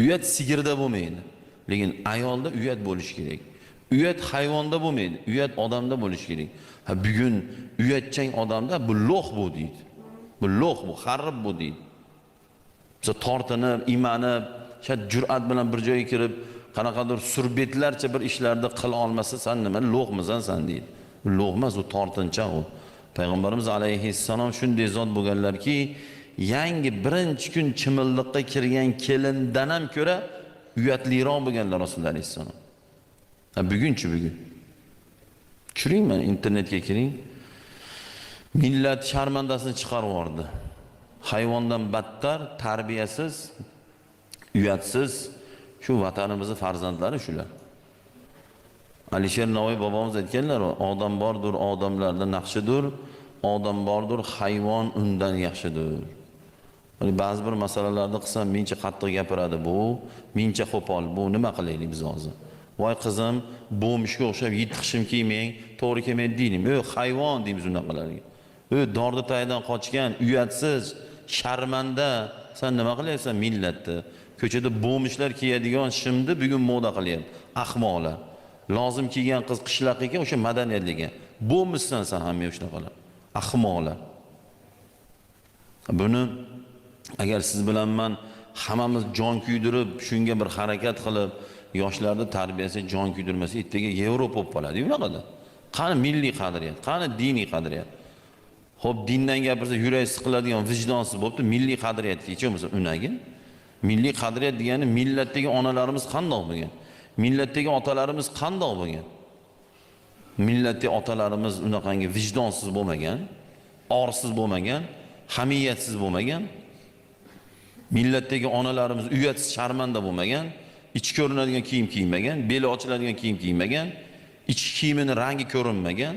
Uyat sigirda bo'lmaydi. Lekin ayolda uyat bo'lishi kerak. Uyat hayvonda bo'lmaydi. Uyat odamda bo'lishi kerak. Ha bugun uyatchang odamda bu lo'q bu deydi. Bu lo'q bu, xarib bu deydi. Biz tortinib, imanib, shat jur'at bilan bir joyga kirib, qanaqadir surbetlarcha bir ishlarni qila olmasa, sen nima lo'qmisan sen deydi. Bu lo'q emas, u tortinchoq u. Payg'ambarimiz alayhissalom shunday zot bo'lganlarki, yangi birinchi kun chimildiqqa kirgan kelindan ham ko'ra uyatliroq bo'lganlar Rasululloh alayhissalom. Ha bugunchi bugun. Kiring, mana internetga kiring. Millat sharmandasini chiqarib yubordi. Hayvondan battar, tarbiyasiz, uyatsiz shu vatanimizning farzandlari shular. Alisher Navoiy bobomiz aytganlar, odam bordir, odamlardan naqshidir, odam bordir, hayvon undan yaxshidir. Hani ba'zi bir masalalarda qilsam, mencha qattiq gapiradi bu, mencha qo'pol bu, nima qilaylik biz hozir? Voy qizim, bo'mishga o'xshab yetqishim kelmang, to'g'ri kelmaydi deydim. Hayvon deymiz unaqalarga. Dorda taydan qochgan, uyatsiz, sharmanda, sen nima qilyapsan millatni? Ko'chada bo'mishlar kiyadigan shimni bugun moda qilyapti. Ahmoqlar. Lozim kelgan qiz qishloq ekan, o'sha madaniyatliga. Bo'mishsan sen ham shunaqalar. Ahmoqlar. Buni agar siz bilan men hammamiz jon kuydirib, shunga bir harakat qilib, yoshlarni tarbiyasi jon kuydirmasa, ertaga Yevropa bo'lib qoladi. Bunaqada. Qani milliy qadriyat, qani diniy qadriyat. Xo'p, dindan gapirsa yurak siqiladigan, vijdonsiz bo'libdi, milliy qadriyatga yechamiz unagi. Milliy qadriyat degani millatdagi onalarimiz qandoq bo'lgan? Millatdagi otalarimiz qandoq bo'lgan? Millatdagi otalarimiz unaqangi vijdonsiz bo'lmagan, orsiz bo'lmagan, hamiyatsiz bo'lmagan. Millatdagi onalarimiz uyatsiz, sharmanda bo'lmagan, ichki ko'rinadigan kiyim kiymagan, beli ochiladigan kiyim kiymagan, ichki kiyimining rangi ko'rinmagan.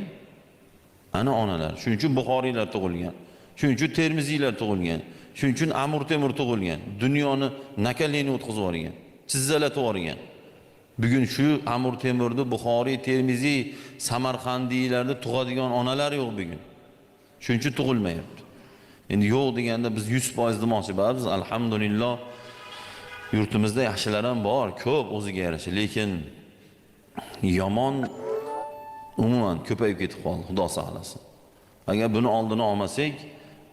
Ana onalar. Shuning uchun Buxoriylar tug'ilgan. Shuning uchun Termiziylar tug'ilgan. Shuning uchun Amir Temur tug'ilgan. Dunyoni nakalini o'tkazib yuborgan, chizzalatib yuborgan. Bugun shu Amir Temurni, Buxoriy, Termiziy, Samarqandiylarni tug'adigan onalar yo'q bugun. Shuning uchun tug'ilmayapti. Endi yo'q deganda biz 100% demoqchi bo'lamiz. Alhamdulillah yurtimizda yaxshilar ham bor, ko'p o'ziga yarasha, lekin yomon umuman ko'payib ketib qoldi, Xudo saqlasin. Agar buni oldini olmasak,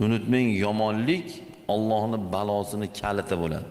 unutmang, yomonlik Allohning balosini kaliti bo'ladi.